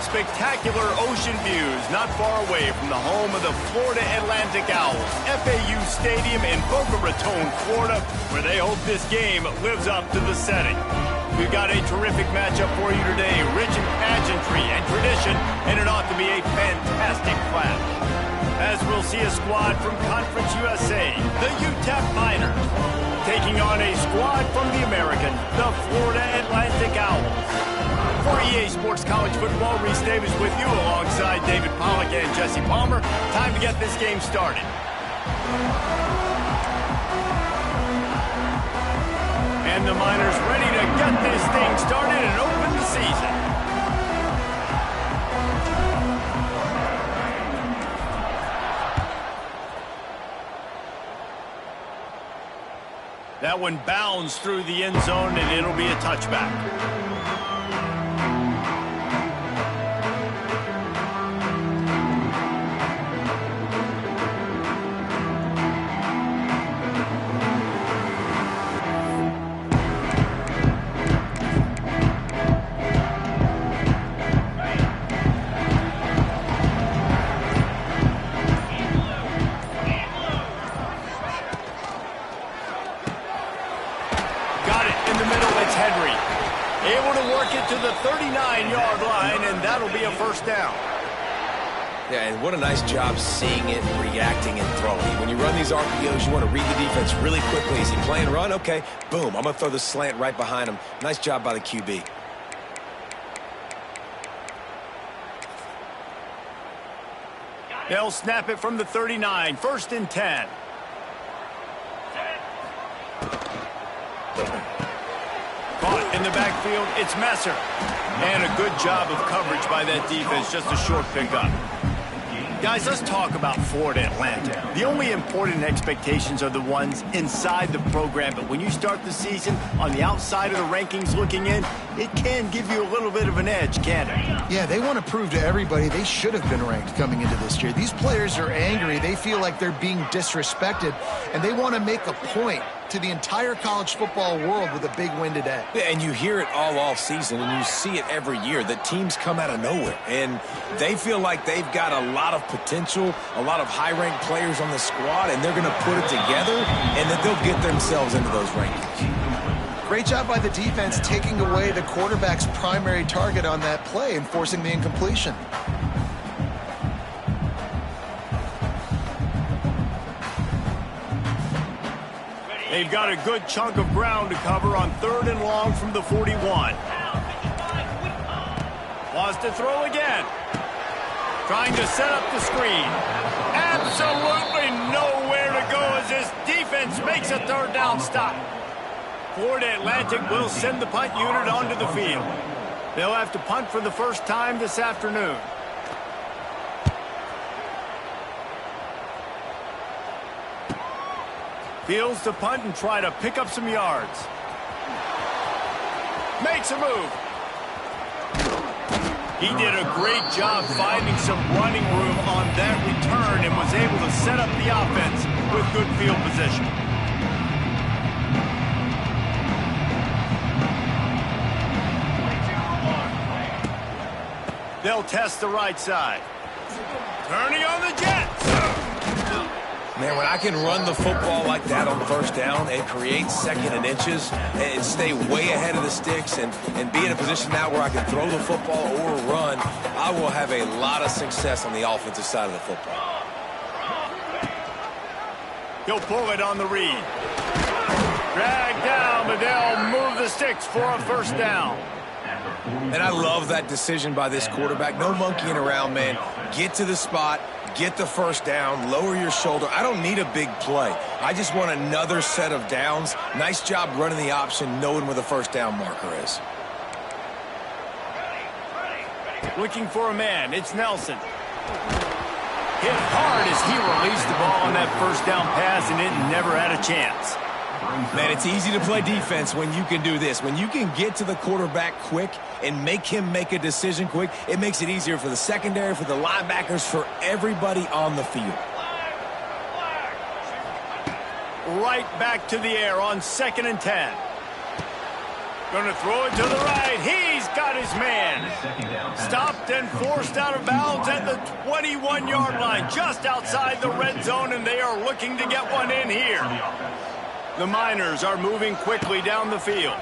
Spectacular ocean views not far away from the home of the Florida Atlantic Owls, FAU Stadium in Boca Raton, Florida, where they hope this game lives up to the setting. We've got a terrific matchup for you today, rich in pageantry and tradition, and it ought to be a fantastic clash. As we'll see a squad from Conference USA, the UTEP Miners, taking on a squad from the American, the Florida Atlantic Owls. For EA Sports College Football, Reese Davis with you alongside David Pollack and Jesse Palmer. Time to get this game started. And the Miners ready to get this thing started and open the season. That one bounds through the end zone, and it'll be a touchback. To the 39-yard line, and that'll be a first down. Yeah, and what a nice job seeing it, reacting, and throwing. When you run these RPOs, you want to read the defense really quickly. Is he playing run? Okay, boom. I'm going to throw the slant right behind him. Nice job by the QB. They'll snap it from the 39, 1st and 10. Caught in the backfield, it's Messer. And a good job of coverage by that defense, just a short pickup. Guys, let's talk about Florida Atlantic. The only important expectations are the ones inside the program, but when you start the season on the outside of the rankings looking in, it can give you a little bit of an edge, can't it? Yeah, they want to prove to everybody they should have been ranked coming into this year. These players are angry. They feel like they're being disrespected, and they want to make a point to the entire college football world with a big win today. Yeah, and you hear it all season, and you see it every year, that teams come out of nowhere, and they feel like they've got a lot of potential, a lot of high-ranked players on the squad, and they're going to put it together, and that they'll get themselves into those rankings. Great job by the defense taking away the quarterback's primary target on that play and forcing the incompletion. They've got a good chunk of ground to cover on 3rd and long from the 41. Wants to throw again. Trying to set up the screen. Absolutely nowhere to go as this defense makes a 3rd down stop. Florida Atlantic will send the punt unit onto the field. They'll have to punt for the first time this afternoon. Fields to punt and try to pick up some yards. Makes a move. He did a great job finding some running room on that return and was able to set up the offense with good field position. They'll test the right side. Turning on the Jets. Man, when I can run the football like that on 1st down and create 2nd and inches and stay way ahead of the sticks and be in a position now where I can throw the football or run, I will have a lot of success on the offensive side of the football. He'll pull it on the read. Drag down, but they'll move the sticks for a 1st down. And I love that decision by this quarterback. No monkeying around, man. Get to the spot. Get the 1st down, lower your shoulder. I don't need a big play. I just want another set of downs. Nice job running the option, knowing where the 1st down marker is. Looking for a man, it's Nelson. Hit hard as he released the ball on that 1st down pass, and it never had a chance. Man, it's easy to play defense when you can do this. When you can get to the quarterback quick and make him make a decision quick, it makes it easier for the secondary, for the linebackers, for everybody on the field. Right back to the air on 2nd and 10. Gonna throw it to the right. He's got his man. Stopped and forced out of bounds at the 21-yard line, just outside the red zone, and they are looking to get one in here. The Miners are moving quickly down the field.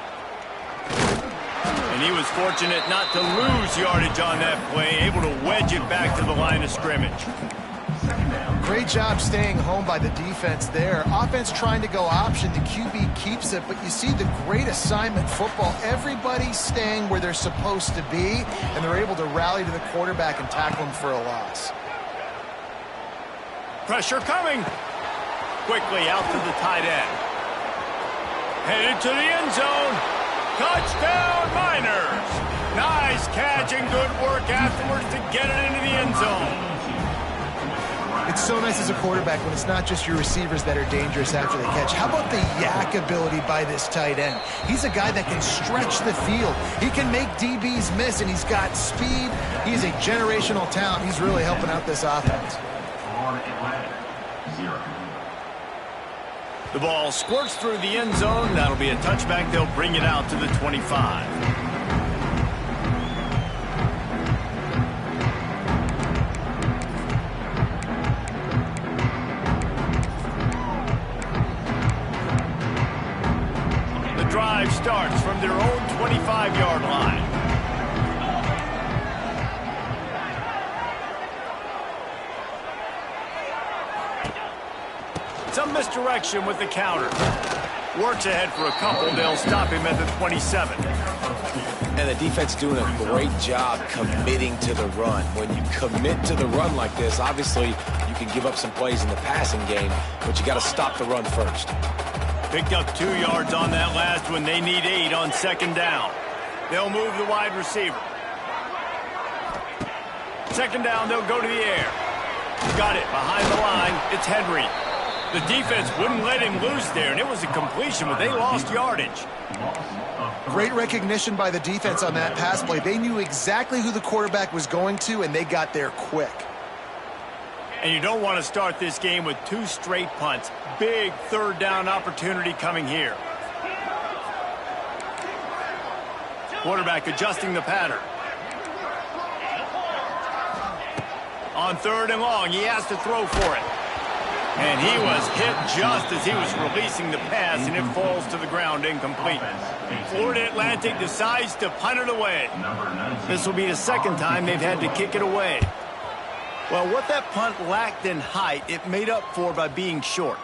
And he was fortunate not to lose yardage on that play, able to wedge it back to the line of scrimmage. Great job staying home by the defense there. Offense trying to go option. The QB keeps it, but you see the great assignment football. Everybody's staying where they're supposed to be, and they're able to rally to the quarterback and tackle him for a loss. Pressure coming. Quickly out to the tight end. Headed to the end zone. Touchdown, Miners. Nice catch and good work afterwards to get it into the end zone. It's so nice as a quarterback when it's not just your receivers that are dangerous after the catch. How about the yak ability by this tight end? He's a guy that can stretch the field. He can make DBs miss, and he's got speed. He's a generational talent. He's really helping out this offense. The ball squirts through the end zone. That'll be a touchback. They'll bring it out to the 25. Drive starts from their own 25-yard line. Some misdirection with the counter. Works ahead for a couple. They'll stop him at the 27. And the defense doing a great job committing to the run. When you commit to the run like this, obviously you can give up some plays in the passing game, but you got to stop the run first. Picked up 2 yards on that last one. They need 8 on second down. They'll move the wide receiver. Second down, they'll go to the air. Got it behind the line. It's Henry. The defense wouldn't let him loose there, and it was a completion, but they lost yardage. Great recognition by the defense on that pass play. They knew exactly who the quarterback was going to, and they got there quick. And you don't want to start this game with 2 straight punts. Big third down opportunity coming here. Quarterback adjusting the pattern. On 3rd and long, he has to throw for it. And he was hit just as he was releasing the pass, and it falls to the ground incomplete. Florida Atlantic decides to punt it away. This will be the second time they've had to kick it away. Well, what that punt lacked in height, it made up for by being short.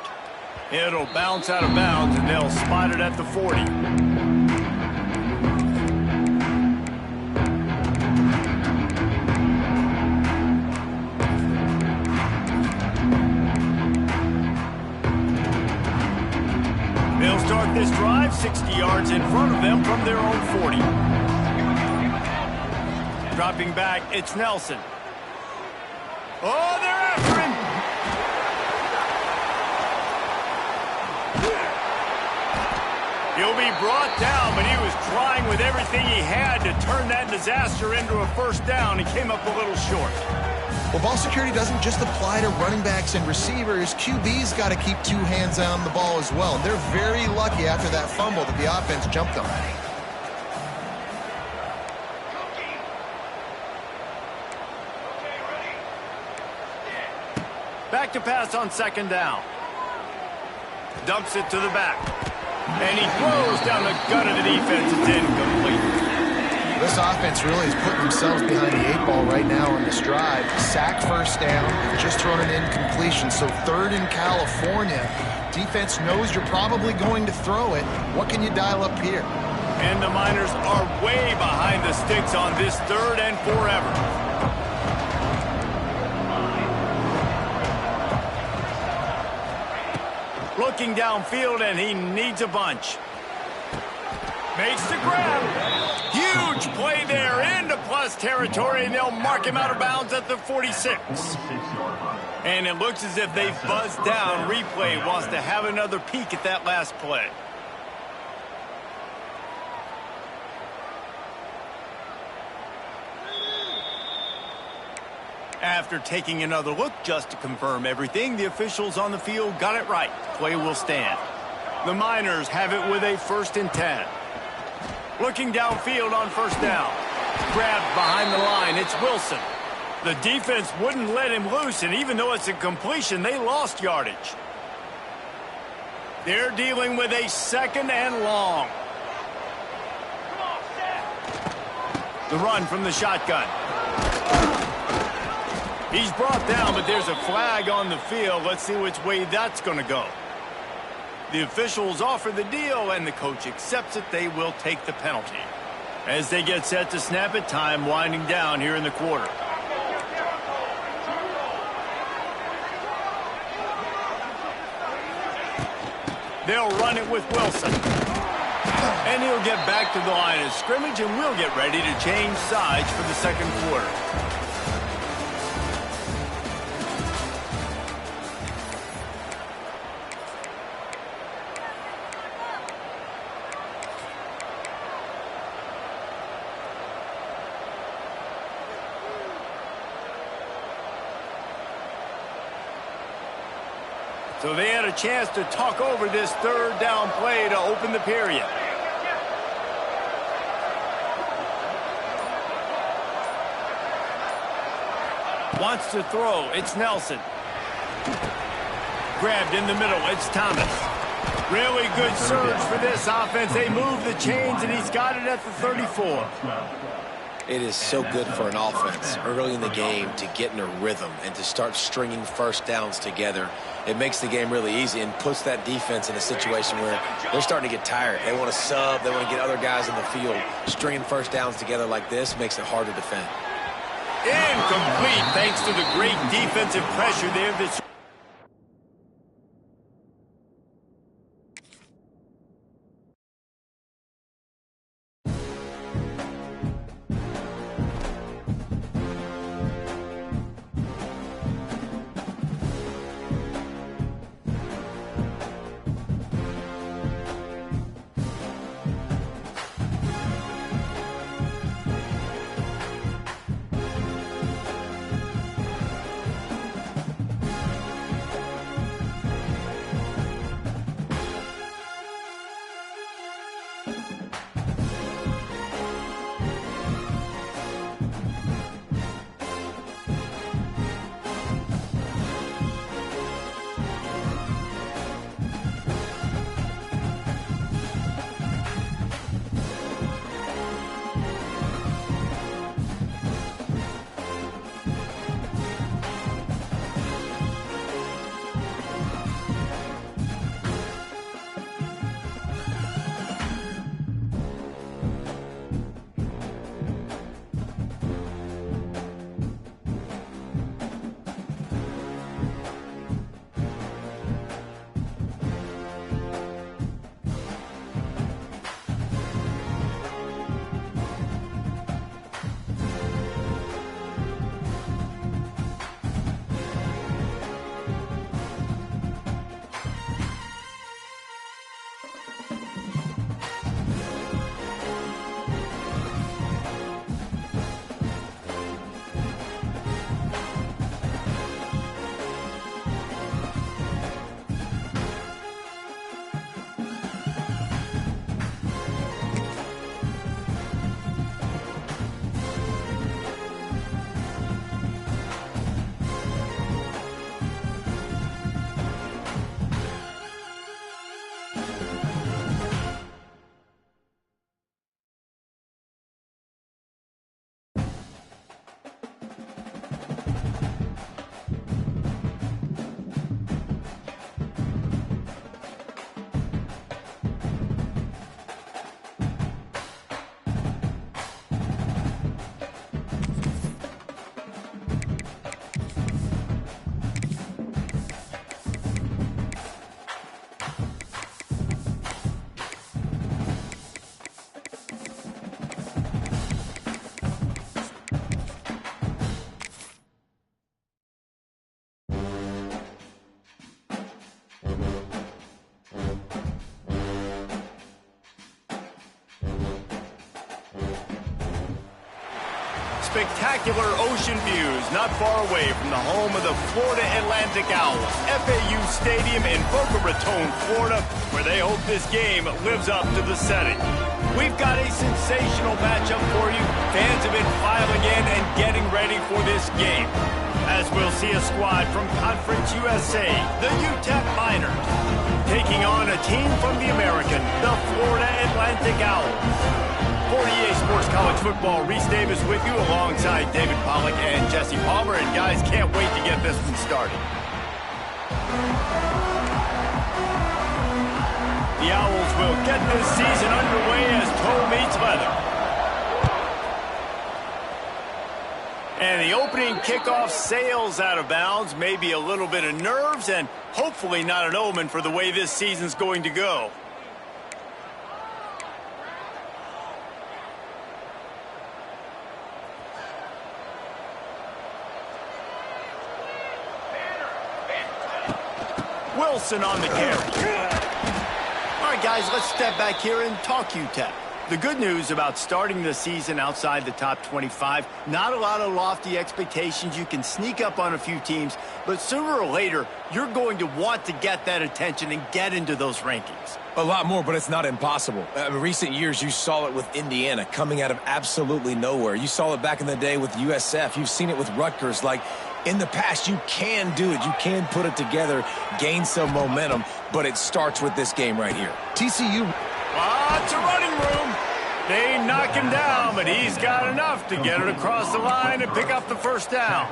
It'll bounce out of bounds, and they'll spot it at the 40. They'll start this drive 60 yards in front of them from their own 40. Dropping back, it's Nelson. Oh, they're after him! He'll be brought down, but he was trying with everything he had to turn that disaster into a first down. He came up a little short. Well, ball security doesn't just apply to running backs and receivers. QB's got to keep 2 hands on the ball as well. They're very lucky after that fumble that the offense jumped on. Back to pass on second down. Dumps it to the back. And he throws down the gut of the defense. It's incomplete. This offense really is putting themselves behind the 8 ball right now on this drive. Sack first down, just thrown an incompletion. So 3rd in California. Defense knows you're probably going to throw it. What can you dial up here? And the Miners are way behind the sticks on this 3rd and forever. Looking downfield, and he needs a bunch. Makes the grab. Huge play there into plus territory, and they'll mark him out of bounds at the 46. And it looks as if they've buzzed down. Replay wants to have another peek at that last play. After taking another look just to confirm everything, the officials on the field got it right. Play will stand. The Miners have it with a 1st and 10. Looking downfield on first down. Grabbed behind the line. It's Wilson. The defense wouldn't let him loose, and even though it's a completion, they lost yardage. They're dealing with a 2nd and long. The run from the shotgun. He's brought down, but there's a flag on the field. Let's see which way that's going to go. The officials offer the deal, and the coach accepts it. They will take the penalty. As they get set to snap it, time winding down here in the quarter. They'll run it with Wilson. And he'll get back to the line of scrimmage, and we'll get ready to change sides for the 2nd quarter. So they had a chance to talk over this 3rd down play to open the period. Wants to throw. It's Nelson. Grabbed in the middle. It's Thomas. Really good surge for this offense. They move the chains, and he's got it at the 34. It is so good for an offense early in the game to get in a rhythm and to start stringing first downs together. It makes the game really easy and puts that defense in a situation where they're starting to get tired. They want to sub. They want to get other guys in the field. Stringing first downs together like this makes it hard to defend. Incomplete thanks to the great defensive pressure there. Spectacular ocean views not far away from the home of the Florida Atlantic Owls. FAU Stadium in Boca Raton, Florida, where they hope this game lives up to the setting. We've got a sensational matchup for you. Fans have been filing in and getting ready for this game, as we'll see a squad from Conference USA, the UTEP Miners, taking on a team from the American, the Florida Atlantic Owls. For EA Sports College Football, Reese Davis with you alongside David Pollack and Jesse Palmer. And guys, can't wait to get this one started. The Owls will get this season underway as toe meets leather. And the opening kickoff sails out of bounds. Maybe a little bit of nerves and hopefully not an omen for the way this season's going to go. Wilson on the carry. All right, guys, let's step back here and talk UTEP. The good news about starting the season outside the top 25, not a lot of lofty expectations. You can sneak up on a few teams, but sooner or later, you're going to want to get that attention and get into those rankings. A lot more, but it's not impossible. In recent years, you saw it with Indiana coming out of absolutely nowhere. You saw it back in the day with USF. You've seen it with Rutgers. Like, in the past, you can do it. You can put it together, gain some momentum, but it starts with this game right here. TCU. Lots of running room. They knock him down, but he's got enough to get it across the line and pick up the first down.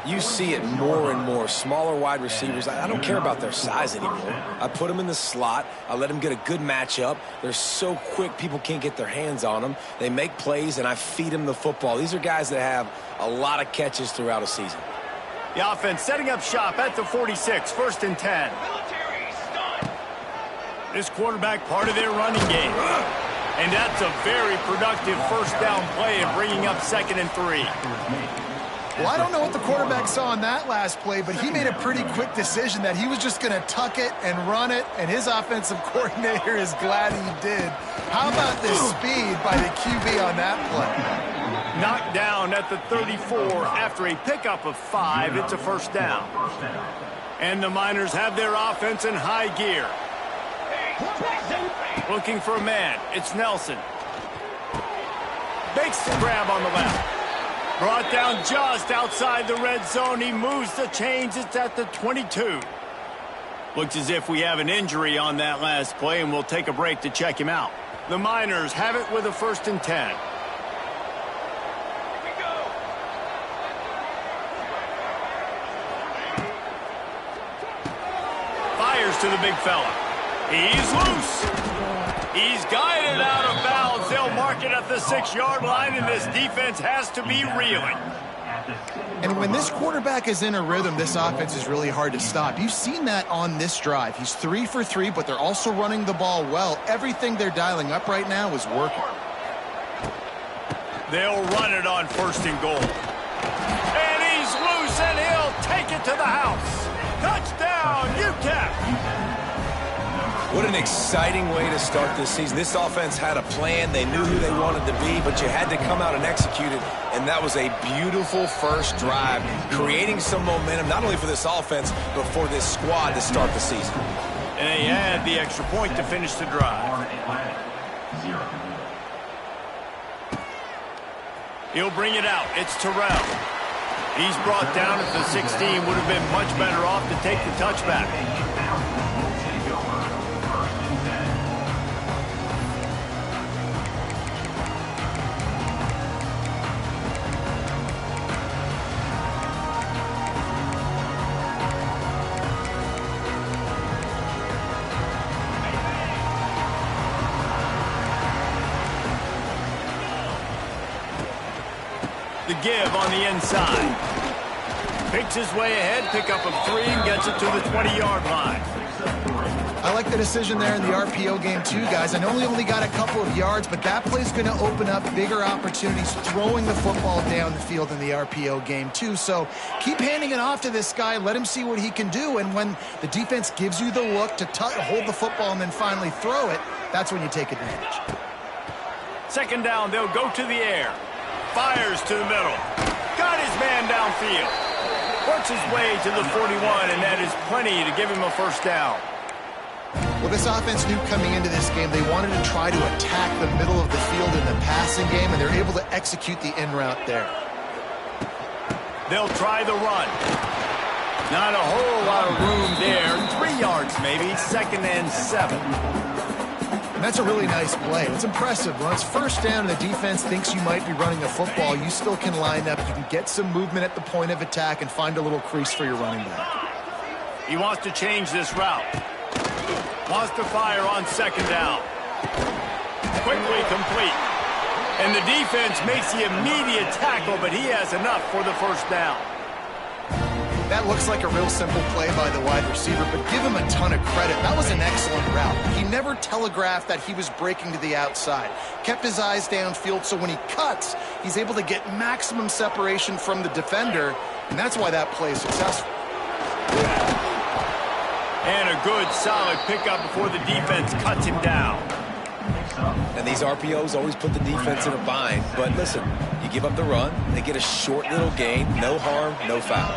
You see it more and more. Smaller wide receivers, I don't care about their size anymore. I put them in the slot. I let them get a good matchup. They're so quick, people can't get their hands on them. They make plays, and I feed them the football. These are guys that have a lot of catches throughout a season. The offense setting up shop at the 46, 1st and 10. This quarterback part of their running game. And that's a very productive first down play and bringing up 2nd and 3. Well, I don't know what the quarterback saw on that last play, but he made a pretty quick decision that he was just going to tuck it and run it, and his offensive coordinator is glad he did. How about the speed by the QB on that play? Knocked down at the 34 after a pickup of 5. It's a first down. And the Miners have their offense in high gear. Looking for a man. It's Nelson. Makes the grab on the left. Brought down just outside the red zone. He moves the chains. It's at the 22. Looks as if we have an injury on that last play, and we'll take a break to check him out. The Miners have it with a 1st and 10. Fires to the big fella. He's loose. He's guided out of bounds. They'll mark it at the 6-yard line, and this defense has to be reeling. And when this quarterback is in a rhythm, this offense is really hard to stop. You've seen that on this drive. He's 3 for 3, but they're also running the ball well. Everything they're dialing up right now is working. They'll run it on 1st and goal. And he's loose, and he'll take it to the house. Touchdown, UTEP! What an exciting way to start this season. This offense had a plan. They knew who they wanted to be, but you had to come out and execute it, and that was a beautiful first drive, creating some momentum, not only for this offense, but for this squad to start the season. And they had the extra point to finish the drive. He'll bring it out. It's Terrell. He's brought down at the 16. Would have been much better off to take the touchback. The give on the inside. Picks his way ahead, pickup of 3, and gets it to the 20-yard line. I like the decision there in the RPO game too, guys. I know he only got a couple of yards, but that play's going to open up bigger opportunities throwing the football down the field in the RPO game too. So keep handing it off to this guy. Let him see what he can do. And when the defense gives you the look to hold the football and then finally throw it, that's when you take advantage. 2nd down, they'll go to the air. Fires to the middle. Got his man downfield. Works his way to the 41, and that is plenty to give him a first down. Well, Well, this offense knew coming into this game they wanted to try to attack the middle of the field in the passing game, and they're able to execute the in route there. They'll try the run. Not a whole lot of room there. 3 yards maybe, 2nd and 7. And that's a really nice play. It's impressive. When it's first down and the defense thinks you might be running a football, you still can line up. You can get some movement at the point of attack and find a little crease for your running back. He wants to change this route. Wants to fire on 2nd down. Quickly complete. And the defense makes the immediate tackle, but he has enough for the 1st down. That looks like a real simple play by the wide receiver, but give him a ton of credit. That was an excellent route. He never telegraphed that he was breaking to the outside. Kept his eyes downfield, so when he cuts, he's able to get maximum separation from the defender, and that's why that play is successful. And a good, solid pickup before the defense cuts him down. And these RPOs always put the defense in a bind. But listen, you give up the run, they get a short little gain, no harm, no foul.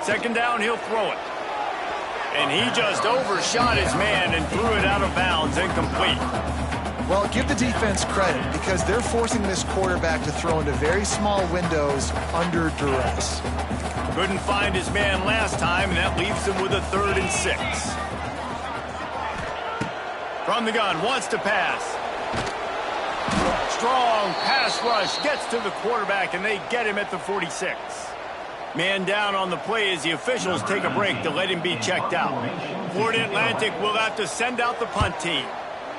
2nd down, he'll throw it. And he just overshot his man and threw it out of bounds, incomplete. Well, give the defense credit because they're forcing this quarterback to throw into very small windows under duress. Couldn't find his man last time, and that leaves him with a 3rd and 6. From the gun, wants to pass. Strong pass rush, gets to the quarterback, and they get him at the 46. Man down on the play as the officials take a break to let him be checked out. Florida Atlantic will have to send out the punt team.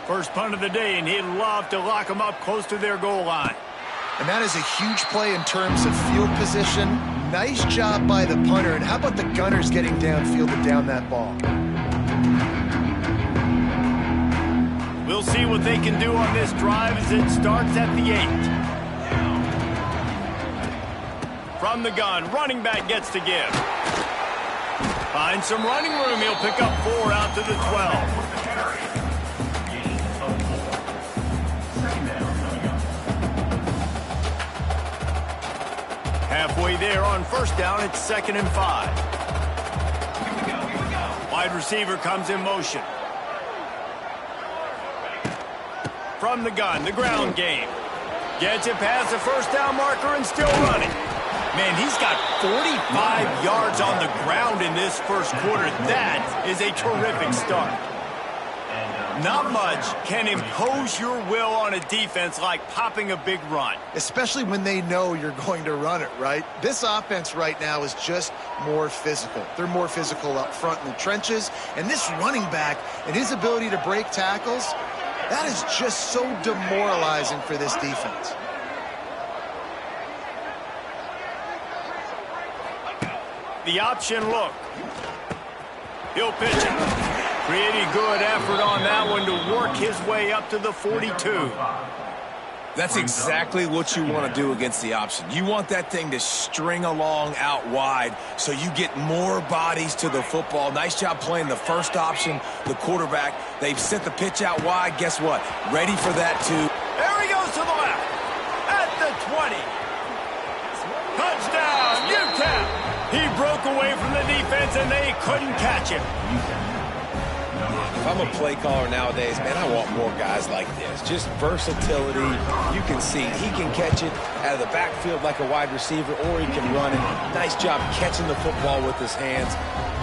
First punt of the day, and he'd love to lock them up close to their goal line. And that is a huge play in terms of field position. Nice job by the punter. And how about the gunners getting downfield to down that ball? We'll see what they can do on this drive as it starts at the 8. From the gun, running back gets to give. Finds some running room. He'll pick up 4 out to the 12. Halfway there on 1st down, it's 2nd and 5. Wide receiver comes in motion. From the gun, the ground game. Gets it past the 1st down marker and still running. Man, he's got 45 yards on the ground in this 1st quarter. That is a terrific start. Not much can impose your will on a defense like popping a big run. Especially when they know you're going to run it, right? This offense right now is just more physical. They're more physical up front in the trenches. And this running back and his ability to break tackles, that is just so demoralizing for this defense. The option look. He'll pitch it. Pretty good effort on that one to work his way up to the 42. That's exactly what you want to do against the option. You want that thing to string along out wide so you get more bodies to the football. Nice job playing the 1st option, the quarterback. They've sent the pitch out wide. Guess what? Ready for that too. There he goes to the left. At the 20. Touchdown, UTEP. He broke away from the defense and they couldn't catch him. If I'm a play caller nowadays, man, I want more guys like this. Just versatility. You can see he can catch it out of the backfield like a wide receiver, or he can run it. Nice job catching the football with his hands,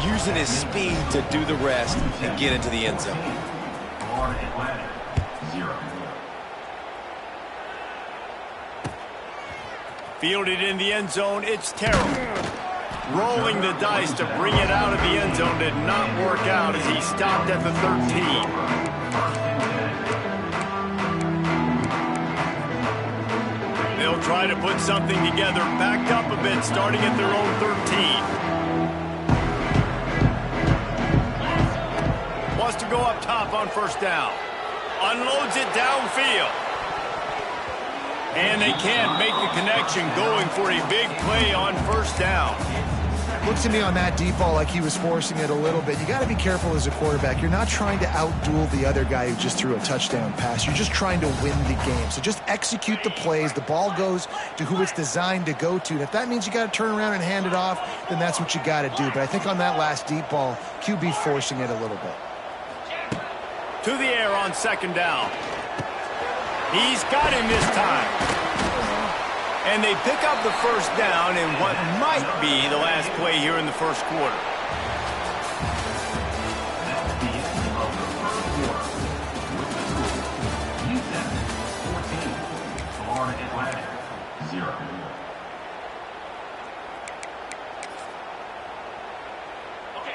using his speed to do the rest and get into the end zone. Fielded in the end zone, it's terrible. Rolling the dice to bring it out of the end zone did not work out as he stopped at the 13. They'll try to put something together, backed up a bit, starting at their own 13. Wants to go up top on 1st down. Unloads it downfield. And they can't make the connection, going for a big play on 1st down. Looks to me on that deep ball like he was forcing it a little bit. You got to be careful as a quarterback. You're not trying to outduel the other guy who just threw a touchdown pass. You're just trying to win the game. So just execute the plays. The ball goes to who it's designed to go to. And if that means you got to turn around and hand it off, then that's what you got to do. But I think on that last deep ball, QB forcing it a little bit. To the air on second down. He's got him this time. And they pick up the first down in what might be the last play here in the first quarter.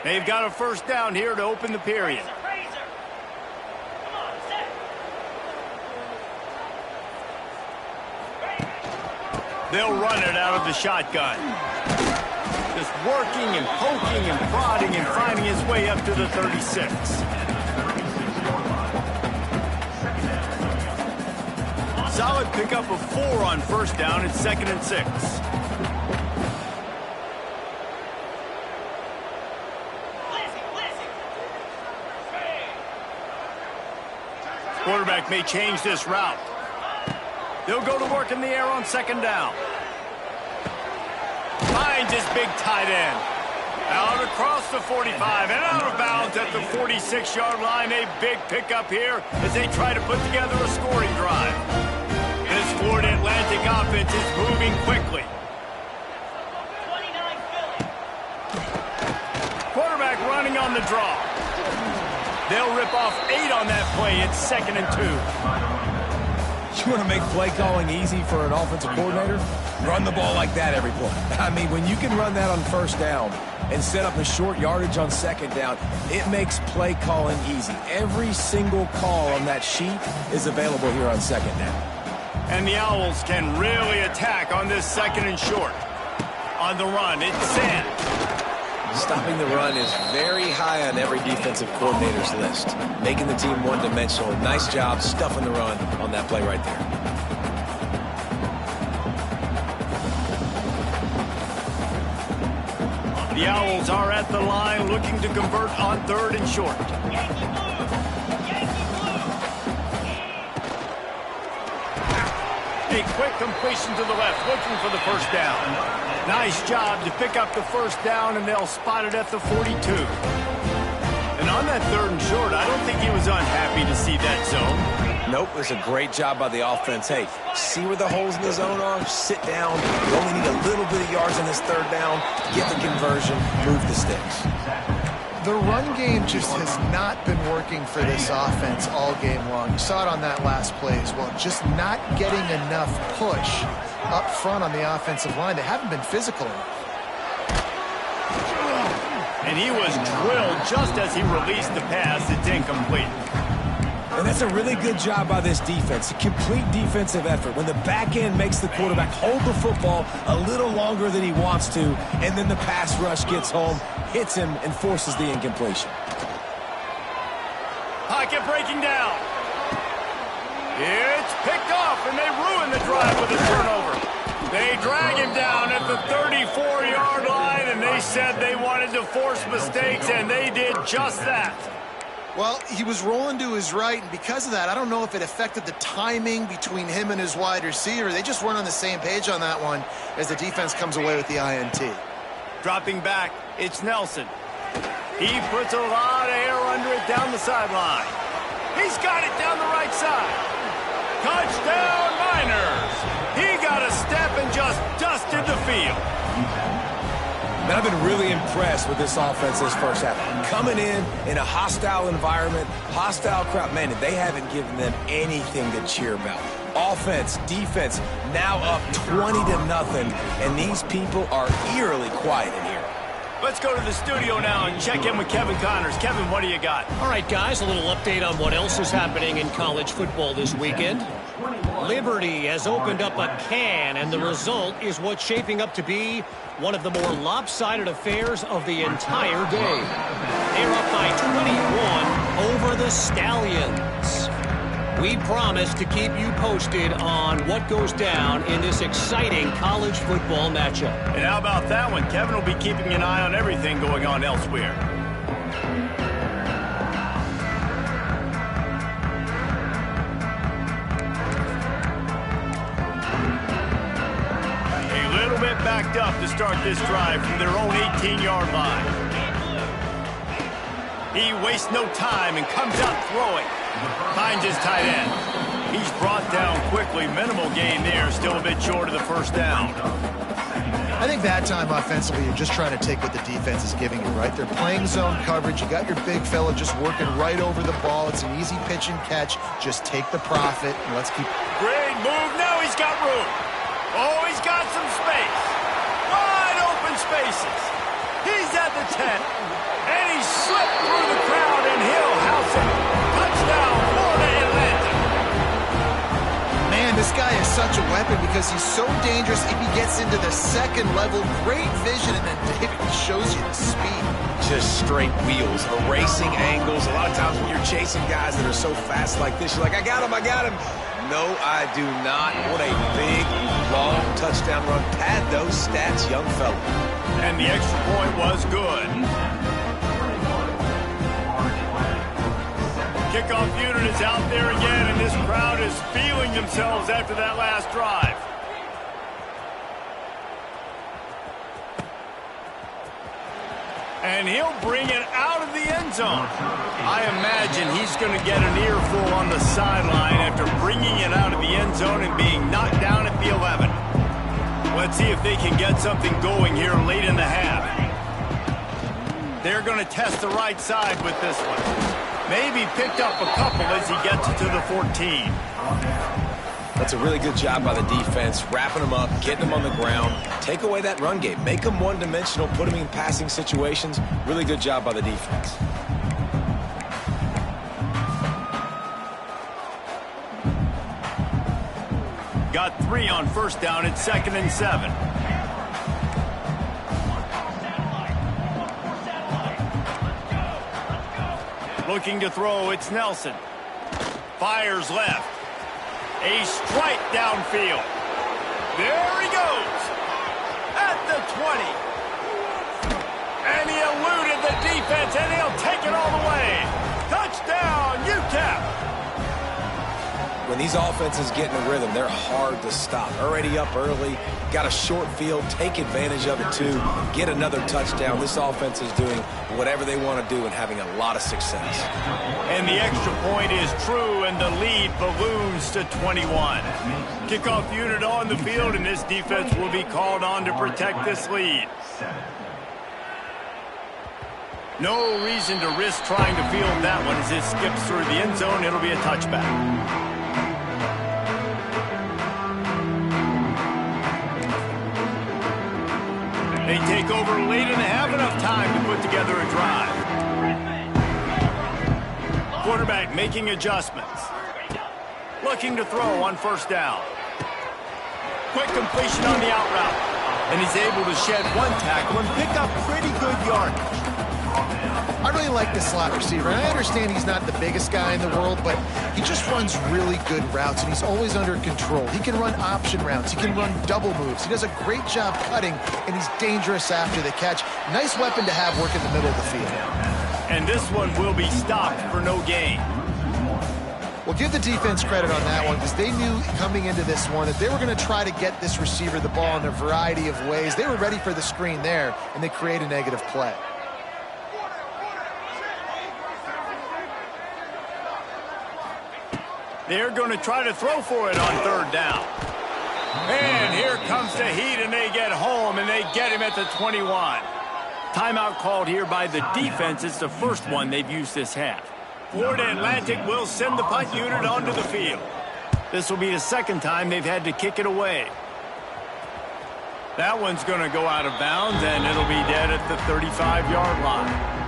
They've got a first down here to open the period. They'll run it out of the shotgun. Just working and poking and prodding and finding his way up to the 36. Solid pickup of 4 on first down. It's 2nd and 6. Quarterback may change this route. They'll go to work in the air on second down. Finds his big tight end. Out across the 45 and out of bounds at the 46-yard line. A big pickup here as they try to put together a scoring drive. This Florida Atlantic offense is moving quickly. Quarterback running on the draw. They'll rip off 8 on that play. It's 2nd and 2. You want to make play calling easy for an offensive coordinator? Run the ball like that every play. I mean, when you can run that on first down and set up a short yardage on second down, it makes play calling easy. Every single call on that sheet is available here on second down. And the Owls can really attack on this 2nd and short. On the run, it's Sand. Stopping the run is very high on every defensive coordinator's list. Making the team one-dimensional. Nice job stuffing the run on that play right there. The Owls are at the line looking to convert on 3rd and short. A quick completion to the left, looking for the first down. Nice job to pick up the first down, and they'll spot it at the 42. And on that 3rd and short, I don't think he was unhappy to see that zone. Nope, it was a great job by the offense. Hey, see where the holes in the zone are? Sit down. You only need a little bit of yards on this 3rd down. Get the conversion, move the sticks. The run game just has not been working for this offense all game long. You saw it on that last play as well. Just not getting enough push up front on the offensive line. They haven't been physical enough. And he was drilled just as he released the pass. It's incomplete. And that's a really good job by this defense. A complete defensive effort. When the back end makes the quarterback hold the football a little longer than he wants to, and then the pass rush gets home, hits him, and forces the incompletion. Pocket breaking down. It's picked off, and they ruin the drive with a turnover. They drag him down at the 34-yard line, and they said they wanted to force mistakes, and they did just that. Well, he was rolling to his right, and because of that, I don't know if it affected the timing between him and his wide receiver. They just weren't on the same page on that one as the defense comes away with the INT. Dropping back, it's Nelson. He puts a lot of air under it down the sideline. He's got it down the right side. Touchdown, Miners! He got a step and just dusted the field. And I've been really impressed with this offense this first half. Coming in a hostile environment, hostile crowd, man, they haven't given them anything to cheer about. Offense, defense, now up 20-0, and these people are eerily quiet in here. Let's go to the studio now and check in with Kevin Connors. Kevin, what do you got? All right, guys, a little update on what else is happening in college football this weekend. Liberty has opened up a can, and the result is what's shaping up to be one of the more lopsided affairs of the entire day. They're up by 21 over the Stallions. We promise to keep you posted on what goes down in this exciting college football matchup. And how about that one? Kevin will be keeping an eye on everything going on elsewhere. A little bit backed up to start this drive from their own 18-yard line. He wastes no time and comes out throwing. Finds his tight end. He's brought down quickly. Minimal gain there. Still a bit short of the first down. I think that time offensively, you're just trying to take what the defense is giving you, right? They're playing zone coverage. You got your big fella just working right over the ball. It's an easy pitch and catch. Just take the profit, and let's keep... Great move. Now he's got room. Oh, he's got some space. Wide open spaces. He's at the 10. And he slipped through the crowd, and he'll house it. Touchdown, Florida Atlantic. Man, this guy is such a weapon because he's so dangerous if he gets into the second level. Great vision, and then David shows you the speed. Just straight wheels, erasing angles. A lot of times when you're chasing guys that are so fast like this, you're like, I got him, I got him. No, I do not. What a big, long touchdown run. Pad those stats, young fella. And the extra point was good. Kickoff unit is out there again, and this crowd is feeling themselves after that last drive. And he'll bring it out of the end zone. I imagine he's going to get an earful on the sideline after bringing it out of the end zone and being knocked down at the 11. Let's see if they can get something going here late in the half. They're going to test the right side with this one. Maybe picked up a couple as he gets it to the 14. That's a really good job by the defense, wrapping them up, getting them on the ground. Take away that run game. Make them one-dimensional, put them in passing situations. Really good job by the defense. Got 3 on first down. It's 2nd and 7. Looking to throw, it's Nelson. Fires left. A strike downfield. There he goes. At the 20. And he eluded the defense, and he'll take it all the way. Touchdown, UTEP. When these offenses get in a rhythm, they're hard to stop. Already up early, got a short field, take advantage of it too, get another touchdown. This offense is doing whatever they want to do and having a lot of success. And the extra point is true, and the lead balloons to 21. Kickoff unit on the field, and this defense will be called on to protect this lead. No reason to risk trying to field that one as it skips through the end zone. It'll be a touchback. They take over late and have enough time to put together a drive. Quarterback making adjustments. Looking to throw on first down. Quick completion on the out route. And he's able to shed one tackle and pick up pretty good yardage. I really like the slot receiver, and I understand he's not the biggest guy in the world, but he just runs really good routes, and he's always under control. He can run option routes. He can run double moves. He does a great job cutting, and he's dangerous after the catch. Nice weapon to have work in the middle of the field. And this one will be stopped for no gain. Well, give the defense credit on that one because they knew coming into this one that they were going to try to get this receiver the ball in a variety of ways. They were ready for the screen there, and they create a negative play. They're going to try to throw for it on third down. And here comes the heat, and they get home, and they get him at the 21. Timeout called here by the defense. It's the first one they've used this half. Florida Atlantic will send the punt unit onto the field. This will be the second time they've had to kick it away. That one's going to go out of bounds, and it'll be dead at the 35-yard line.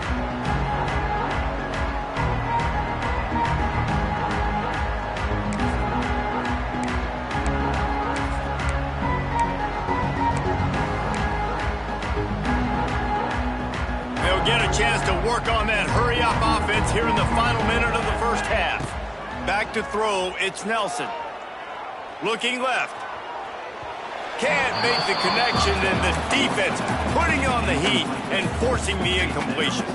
Get a chance to work on that hurry-up offense here in the final minute of the first half. Back to throw, it's Nelson. Looking left. Can't make the connection, and the defense putting on the heat and forcing the incompletion.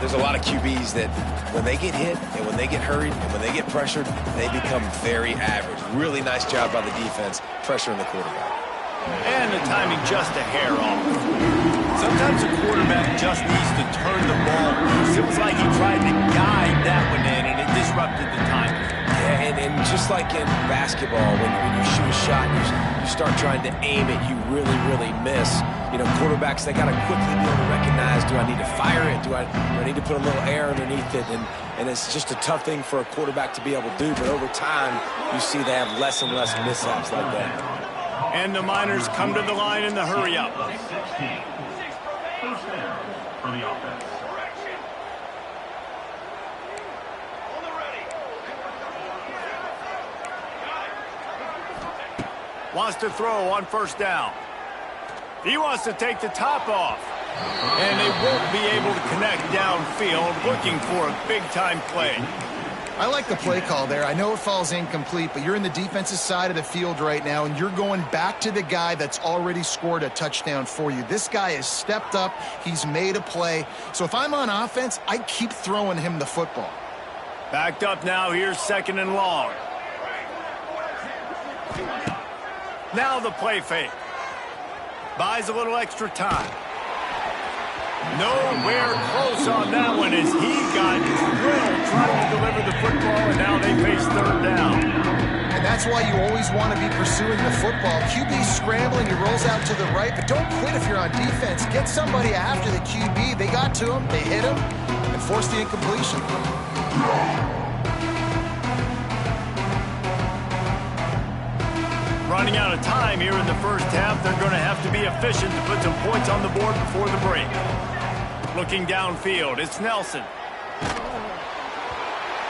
There's a lot of QBs that when they get hit and when they get hurried and when they get pressured, they become very average. Really nice job by the defense pressuring the quarterback. And the timing just a hair off. Sometimes a quarterback just needs to turn the ball loose. It was like he tried to guide that one in, and it disrupted the timing. Yeah, and just like in basketball, when you shoot a shot, you start trying to aim it, you really miss. You know, quarterbacks, they got to quickly be able to recognize, do I need to fire it? Do I need to put a little air underneath it? And it's just a tough thing for a quarterback to be able to do. But over time, you see they have less and less mishaps like that. And the Miners come to the line in the hurry-up. First down for the offense. Wants to throw on first down. He wants to take the top off. And they won't be able to connect downfield, looking for a big-time play. I like the play call there. I know it falls incomplete, but you're in the defensive side of the field right now, and you're going back to the guy that's already scored a touchdown for you. This guy has stepped up. He's made a play. So if I'm on offense, I keep throwing him the football. Backed up now. Here's second and long. Now the play fake. Buys a little extra time. Nowhere close on that one as he got drilled trying to deliver the football, and now they face third down. And that's why you always want to be pursuing the football. QB's scrambling, he rolls out to the right, but don't quit if you're on defense. Get somebody after the QB. They got to him, they hit him, and forced the incompletion. Running out of time here in the first half, they're going to have to be efficient to put some points on the board before the break. Looking downfield, it's Nelson.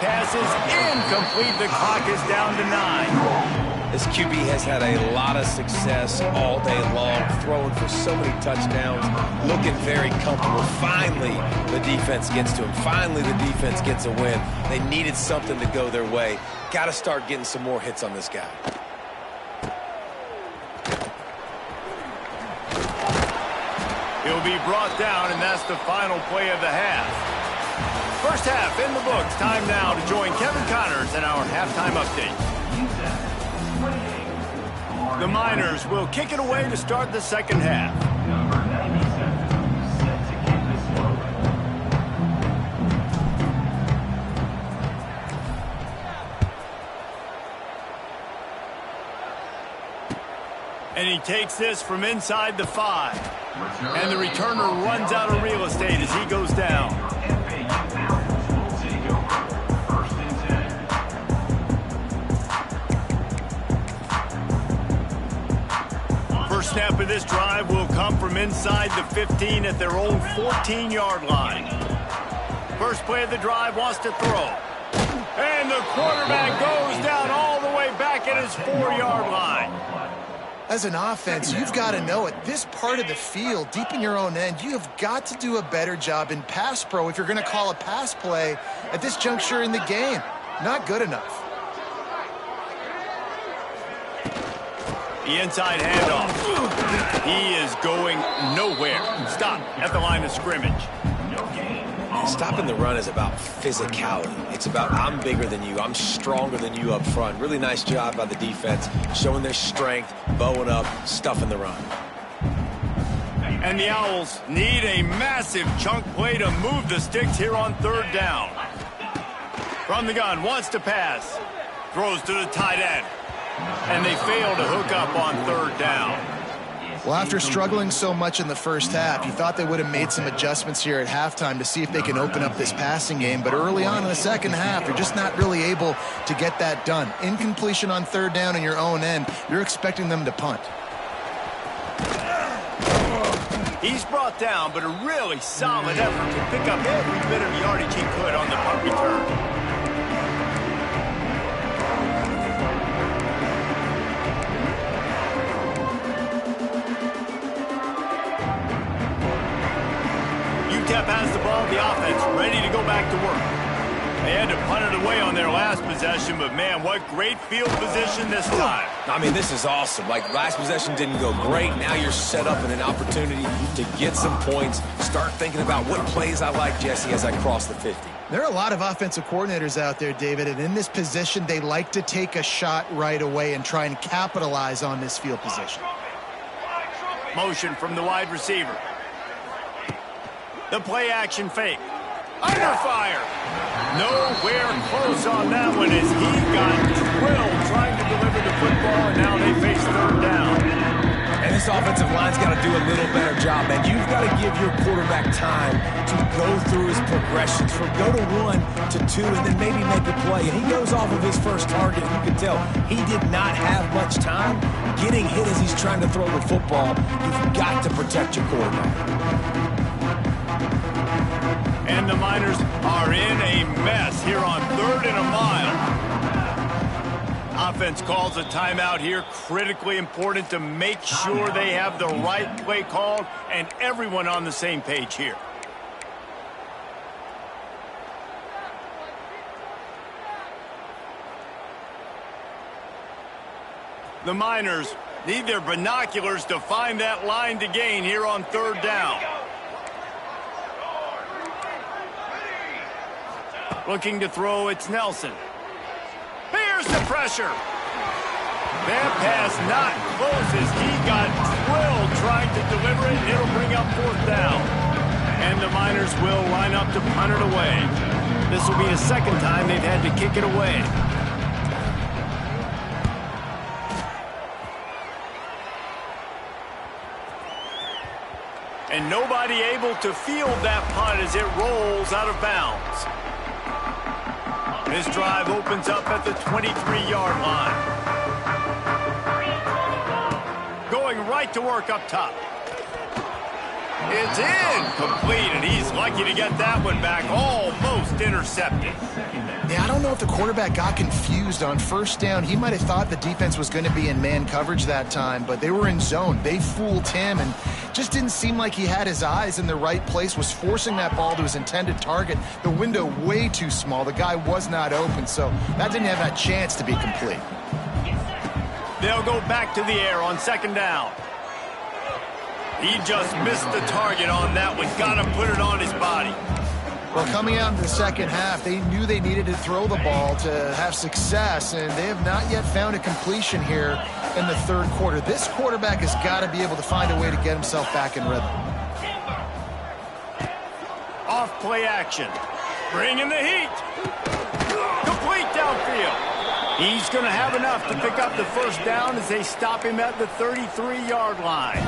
Pass is incomplete. The clock is down to 9. This QB has had a lot of success all day long, throwing for so many touchdowns, looking very comfortable. Finally, the defense gets to him. Finally, the defense gets a win. They needed something to go their way. Got to start getting some more hits on this guy. He'll be brought down, and that's the final play of the half. First half in the books. Time now to join Kevin Connors in our halftime update. The Miners will kick it away to start the second half. Number 97, set to kick this one. And he takes this from inside the 5. And the returner runs out of real estate as he goes down. First snap of this drive will come from inside the 15 at their own 14-yard line. First play of the drive, wants to throw. And the quarterback goes down all the way back at his 4-yard line. As an offense, you've got to know at this part of the field, deep in your own end, you have got to do a better job in pass pro if you're going to call a pass play at this juncture in the game. Not good enough. The inside handoff. He is going nowhere. Stop at the line of scrimmage. Stopping the run is about physicality. It's about I'm bigger than you. I'm stronger than you up front. Really nice job by the defense, showing their strength, bowing up, stuffing the run. And the Owls need a massive chunk play to move the sticks here on third down. From the gun, wants to pass. Throws to the tight end. And they fail to hook up on third down. Well, after struggling so much in the first half, you thought they would have made some adjustments here at halftime to see if they can open up this passing game. But early on in the second half, you're just not really able to get that done. Incompletion on third down in your own end, you're expecting them to punt. He's brought down, but a really solid effort to pick up every bit of yardage he could on the punt return. UTEP has the ball, the offense ready to go back to work. They had to punt it away on their last possession, but man, what great field position this time. I mean, this is awesome. Like, last possession didn't go great. Now you're set up in an opportunity to get some points. Start thinking about what plays I like, Jesse, as I cross the 50. There are a lot of offensive coordinators out there, David, and in this position, they like to take a shot right away and try and capitalize on this field position. Motion from the wide receiver. The play action fake. Under fire. Nowhere close on that one as he got drilled trying to deliver the football, and now they face third down. And this offensive line's got to do a little better job, man. You've got to give your quarterback time to go through his progressions from go to 1 to 2 and then maybe make a play. And he goes off of his first target. You can tell he did not have much time getting hit as he's trying to throw the football. You've got to protect your quarterback. And the Miners are in a mess here on 3rd and a mile. Offense calls a timeout here. Critically important to make sure they have the right play called and everyone on the same page here. The Miners need their binoculars to find that line to gain here on 3rd down. Looking to throw, it's Nelson. Here's the pressure. That pass not close as he got drilled trying to deliver it, and it'll bring up 4th down. And the Miners will line up to punt it away. This will be the second time they've had to kick it away. And nobody able to field that punt as it rolls out of bounds. This drive opens up at the 23-yard line. Going right to work up top. It's incomplete, and he's lucky to get that one back. Almost intercepted. Yeah, I don't know if the quarterback got confused on 1st down. He might have thought the defense was going to be in man coverage that time, but they were in zone. They fooled him and just didn't seem like he had his eyes in the right place, was forcing that ball to his intended target. The window way too small. The guy was not open, so that didn't have that chance to be complete. They'll go back to the air on 2nd down. He just missed the target on that one. Got to put it on his body. Well, coming out in the second half, they knew they needed to throw the ball to have success, and they have not yet found a completion here in the 3rd quarter. This quarterback has got to be able to find a way to get himself back in rhythm. Off play action. Bringing the heat. Complete downfield. He's going to have enough to pick up the 1st down as they stop him at the 33-yard line.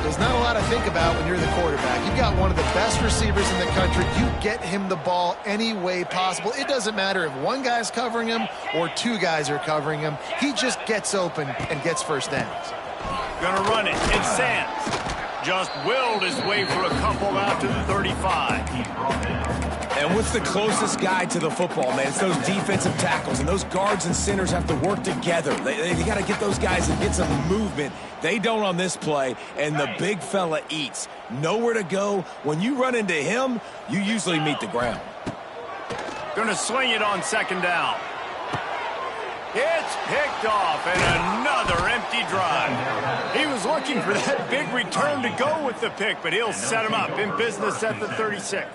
There's not a lot to think about when you're the quarterback. You've got one of the best receivers in the country. You get him the ball any way possible. It doesn't matter if one guy's covering him or 2 guys are covering him. He just gets open and gets 1st downs. Gonna run it. It's Sands. Just willed his way for a couple out to the 35. And what's the closest guy to the football, man? It's those defensive tackles, and those guards and centers have to work together. They got to get those guys and get some movement. They don't on this play, and the big fella eats. Nowhere to go. When you run into him, you usually meet the ground. Gonna swing it on 2nd down. It's picked off, and another empty drive. He was looking for that big return to go with the pick, but he'll set him up in business at the 36.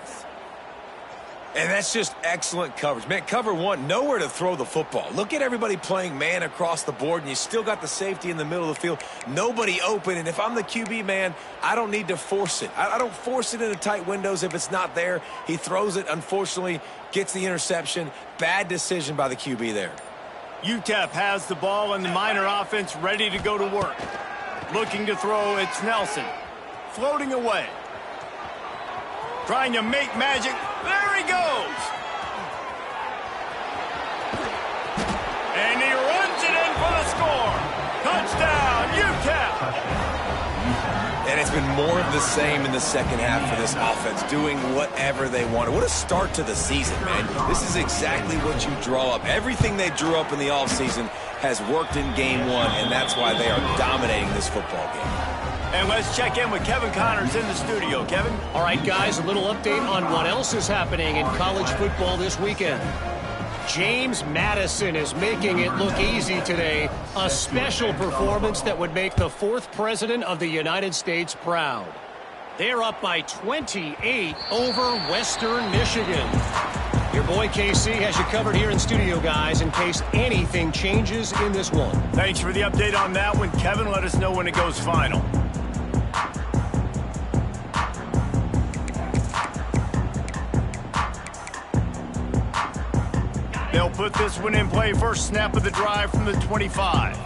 And that's just excellent coverage. Man, cover 1, nowhere to throw the football. Look at everybody playing man across the board, and you still got the safety in the middle of the field. Nobody open, and if I'm the QB, man, I don't need to force it. I don't force it into tight windows if it's not there. He throws it, unfortunately, gets the interception. Bad decision by the QB there. UTEP has the ball, and the Miner offense ready to go to work. Looking to throw, it's Nelson. Floating away. Trying to make magic. There he goes. And he runs it in for the score. Touchdown, UTEP. And it's been more of the same in the second half for this offense, doing whatever they wanted. What a start to the season, man. This is exactly what you draw up. Everything they drew up in the offseason has worked in game 1, and that's why they are dominating this football game. And let's check in with Kevin Connors in the studio. Kevin? All right, guys, a little update on what else is happening in college football this weekend. James Madison is making it look easy today. A special performance that would make the 4th president of the United States proud. They're up by 28 over Western Michigan. Your boy KC has you covered here in studio, guys, in case anything changes in this one. Thanks for the update on that one, Kevin. Let us know when it goes final. They'll put this one in play. First snap of the drive from the 25.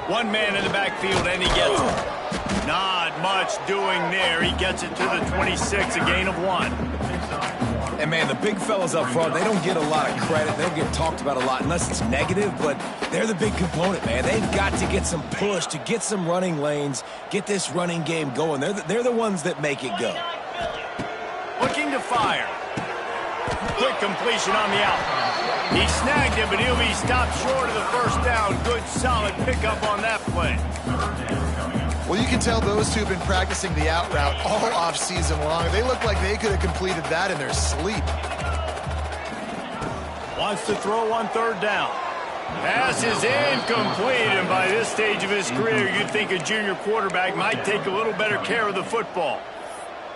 One man in the backfield, and he gets it. Not much doing there. He gets it to the 26, a gain of 1. And, man, the big fellas up front, they don't get a lot of credit. They don't get talked about a lot unless it's negative, but they're the big component, man. They've got to get some push, to get some running lanes, get this running game going. They're the ones that make it go. Looking to fire. Quick completion on the out. He snagged it, but he'll be stopped short of the first down. Good, solid pickup on that play. Well, you can tell those two have been practicing the out route all off-season long. They look like they could have completed that in their sleep. Wants to throw on third down. Pass is incomplete, and by this stage of his career, you'd think a junior quarterback might take a little better care of the football.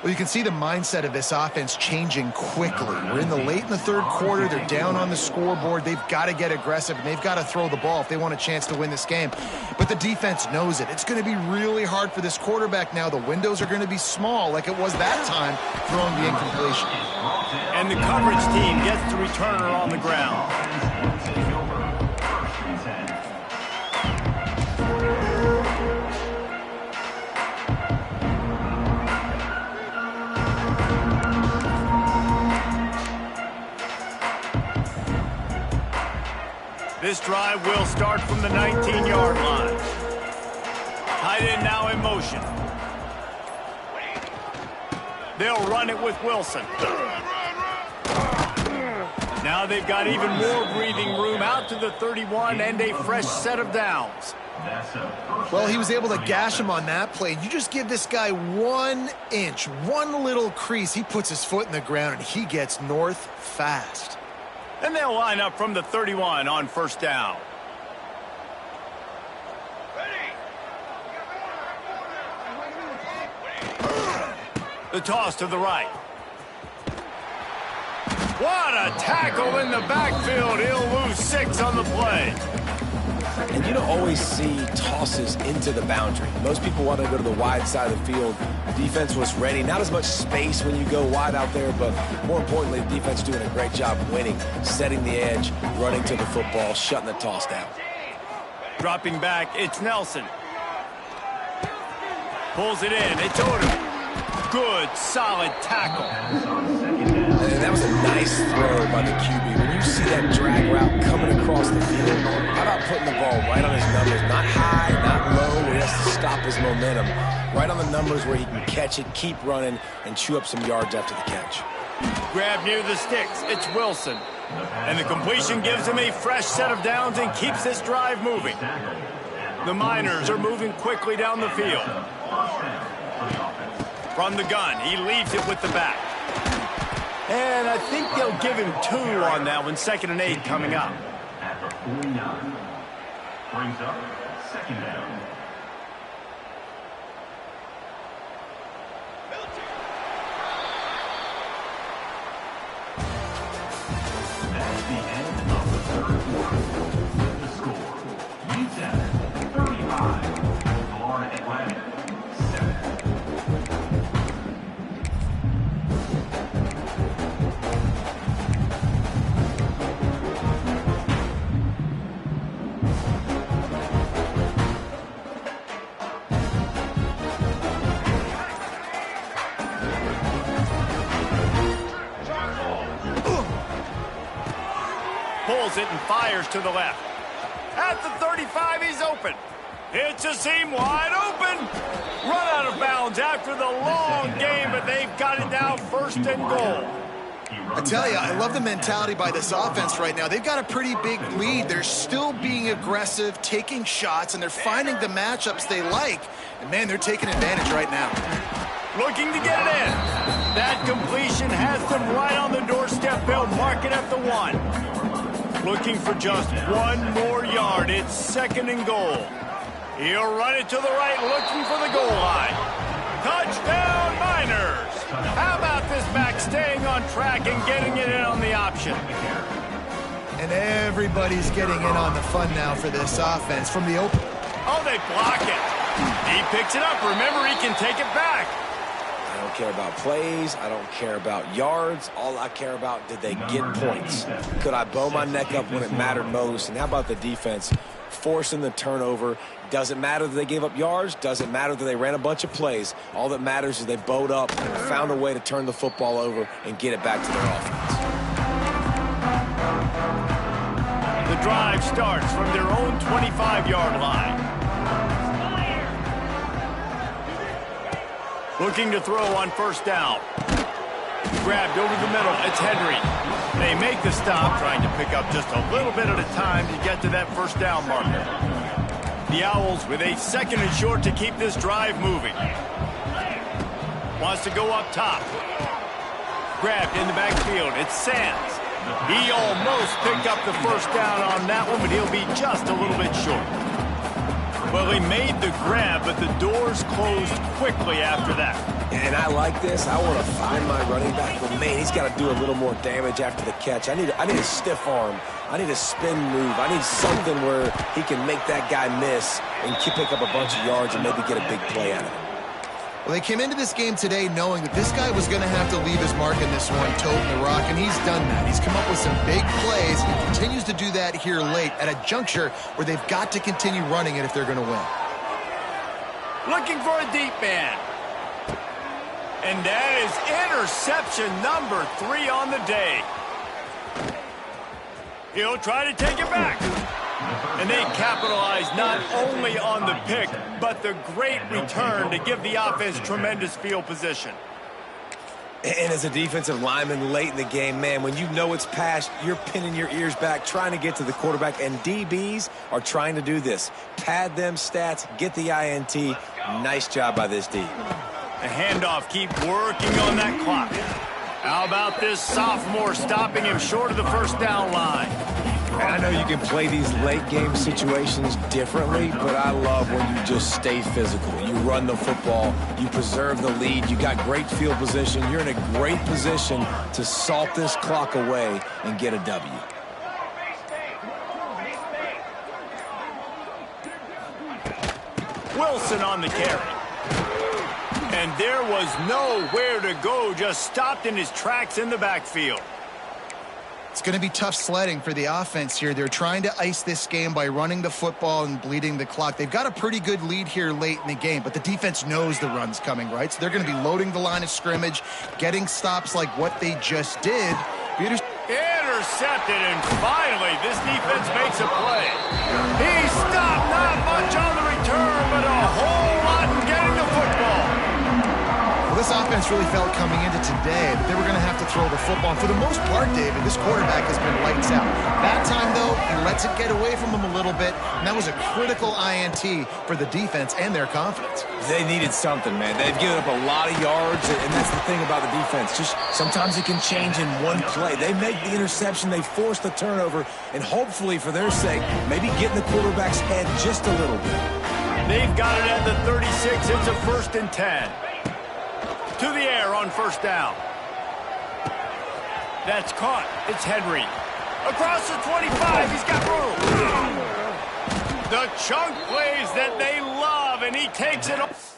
Well, you can see the mindset of this offense changing quickly. We're in the third quarter. They're down on the scoreboard. They've got to get aggressive, and they've got to throw the ball if they want a chance to win this game. But the defense knows it. It's going to be really hard for this quarterback now. The windows are going to be small like it was that time throwing the incompletion. And the coverage team gets the returner on the ground. This drive will start from the 19-yard line. Tight end now in motion. They'll run it with Wilson. Now they've got even more breathing room out to the 31 and a fresh set of downs. Well, he was able to gash him on that play. You just give this guy 1 inch, one little crease. He puts his foot in the ground, and he gets north fast. And they'll line up from the 31 on first down. The toss to the right. What a tackle in the backfield. He'll lose 6 on the play. And you don't always see tosses into the boundary. Most people want to go to the wide side of the field. Defense was ready. Not as much space when you go wide out there, but more importantly, the defense doing a great job winning, setting the edge, running to the football, shutting the toss down. Dropping back, it's Nelson. Pulls it in, it's Odom. Good, solid tackle. And that was a nice throw by the QB. When you see that drag route coming across the field, how about putting the ball right on his numbers? Not high, not low, where he has to stop his momentum. Right on the numbers where he can catch it, keep running, and chew up some yards after the catch. Grab near the sticks, it's Wilson. And the completion gives him a fresh set of downs and keeps this drive moving. The Miners are moving quickly down the field. From the gun, he leaves it with the back. And I think they'll give him 2 on that one. 2nd and 8 coming up. At the 49. Brings up 2nd down. That's the end of the third quarter. With the score, UTEP 35, Florida Atlantic 7. Pulls it and fires to the left. At the 35, he's open. It's a seam wide open. Run out of bounds after the long game, but they've got it now 1st and goal. I tell you, I love the mentality by this offense right now. They've got a pretty big lead. They're still being aggressive, taking shots, and they're finding the matchups they like. And, man, they're taking advantage right now. Looking to get it in. That completion has them right on the doorstep. They'll mark it at the 1. Looking for just 1 more yard. It's 2nd and goal. He'll run it to the right, looking for the goal line. Touchdown, Miners! How about this back staying on track and getting it in on the option? And everybody's getting in on the fun now for this offense from the open. Oh, they block it. He picks it up. Remember, he can take it back. I don't care about plays. I don't care about yards. All I care about, did they get points? Could I bow my neck up when it mattered most? And how about the defense forcing the turnover? Doesn't matter that they gave up yards. Doesn't matter that they ran a bunch of plays. All that matters is they bowed up and found a way to turn the football over and get it back to their offense. The drive starts from their own 25-yard line. Looking to throw on first down. Grabbed over the middle. It's Henry. They make the stop, trying to pick up just a little bit at a time to get to that first down marker. The Owls with a 2nd and short to keep this drive moving. Wants to go up top. Grabbed in the backfield. It's Sands. He almost picked up the first down on that one, but he'll be just a little bit short. Well, he made the grab, but the doors closed quickly after that. And I like this. I want to find my running back, but man, he's got to do a little more damage after the catch. I need a stiff arm. I need a spin move. I need something where he can make that guy miss and pick up a bunch of yards and maybe get a big play out of it. Well, they came into this game today knowing that this guy was going to have to leave his mark in this one, toting the rock, and he's done that. He's come up with some big plays. He continues to do that here late at a juncture where they've got to continue running it if they're going to win. Looking for a deep man. And that is interception number 3 on the day. He'll try to take it back. And they capitalize not only on the pick, but the great return to give the offense tremendous field position. And as a defensive lineman late in the game, man, when you know it's past, you're pinning your ears back, trying to get to the quarterback, and DBs are trying to do this. Pad them stats, get the INT. Nice job by this D. The handoff, keep working on that clock. How about this sophomore stopping him short of the first down line? And I know you can play these late game situations differently, but I love when you just stay physical. You run the football, you preserve the lead, you got great field position, you're in a great position to salt this clock away and get a W. Wilson on the carry. And there was nowhere to go, just stopped in his tracks in the backfield. It's going to be tough sledding for the offense here. They're trying to ice this game by running the football and bleeding the clock. They've got a pretty good lead here late in the game, but the defense knows the run's coming, right? So they're going to be loading the line of scrimmage, getting stops like what they just did. Intercepted, and finally this defense makes a play. He stopped, not much on the return, but a whole lot in getting the football. Well, this offense really felt coming into today that they were going to have to throw the football. And for the most part, David, this quarterback has been lights out. That time, though, he lets it get away from him a little bit, and that was a critical INT for the defense and their confidence. They needed something, man. They've given up a lot of yards, and that's the thing about the defense. Just sometimes it can change in one play. They make the interception, they force the turnover, and hopefully, for their sake, maybe get in the quarterback's head just a little bit. They've got it at the 36. It's a 1st and 10. To the air on first down. That's caught. It's Henry. Across the 25. He's got room. The chunk plays that they love, and he takes it off.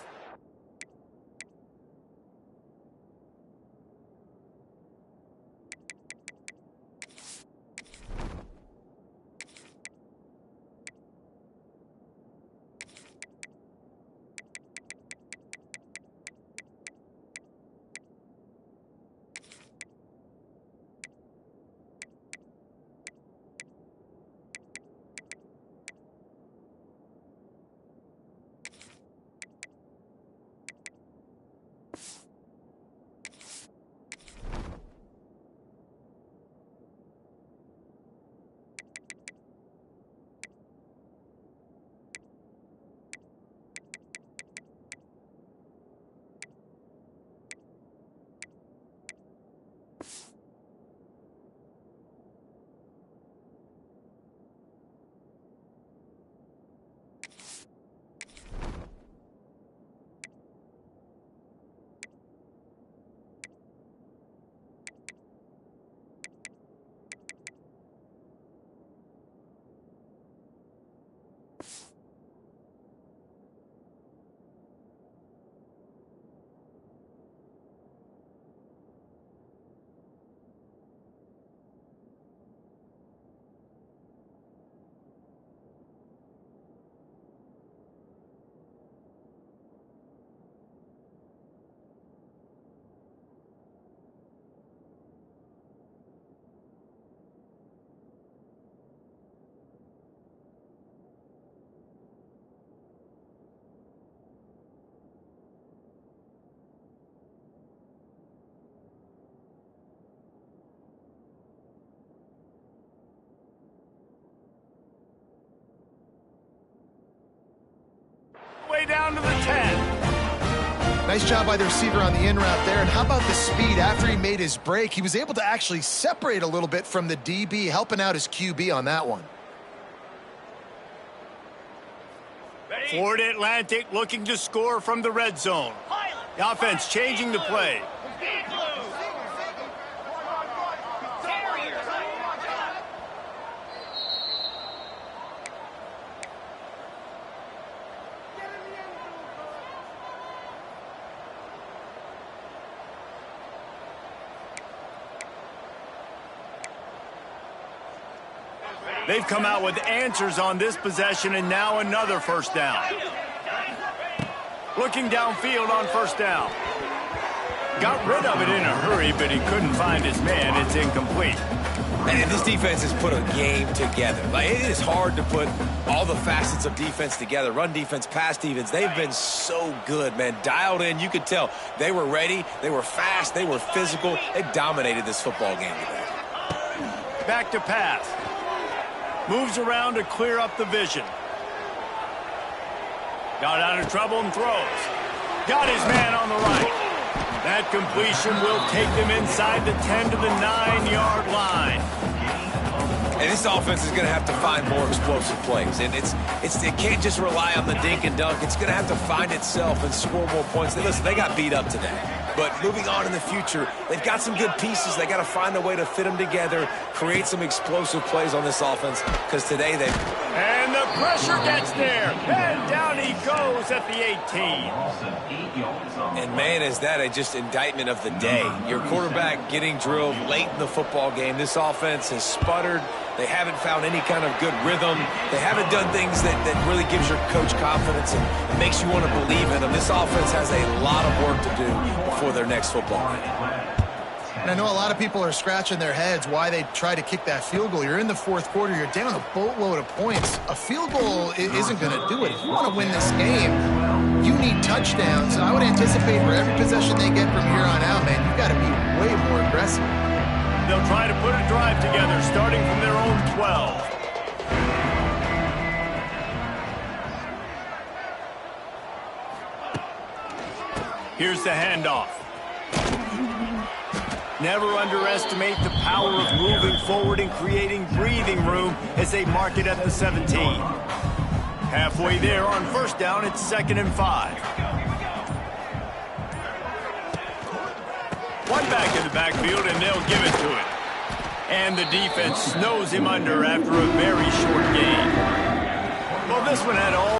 down to the 10. Nice job by the receiver on the in route there. And how about the speed? After he made his break, he was able to actually separate a little bit from the DB, helping out his QB on that one. Florida Atlantic looking to score from the red zone. The offense changing the play. They've come out with answers on this possession, and now another first down. Looking downfield on first down. Got rid of it in a hurry, but he couldn't find his man. It's incomplete. And this defense has put a game together. Like, it is hard to put all the facets of defense together. Run defense, pass defense. They've been so good, man. Dialed in. You could tell they were ready. They were fast. They were physical. They dominated this football game today. Back to pass. Moves around to clear up the vision. Got out of trouble and throws. Got his man on the right. That completion will take them inside the 10 to the 9-yard line. And this offense is going to have to find more explosive plays. And it can't just rely on the dink and dunk. It's going to have to find itself and score more points. Listen, they got beat up today. But moving on in the future, they've got some good pieces. They got to find a way to fit them together, create some explosive plays on this offense, because today they... And the pressure gets there. And down he goes at the 18. And, man, is that just indictment of the day. Your quarterback getting drilled late in the football game. This offense has sputtered. They haven't found any kind of good rhythm. They haven't done things that really gives your coach confidence and makes you want to believe in them. This offense has a lot of work to do before their next football game. And I know a lot of people are scratching their heads why they try to kick that field goal. You're in the fourth quarter. You're down a boatload of points. A field goal isn't going to do it. If you want to win this game, you need touchdowns. I would anticipate for every possession they get from here on out, man, you've got to be way more aggressive. They'll try to put a drive together starting from their own 12. Here's the handoff. Never underestimate the power of moving forward and creating breathing room as they mark it at the 17. Halfway there on first down, it's 2nd and 5. One back in the backfield, and they'll give it to him. And the defense snows him under after a very short gain. Well, this one had all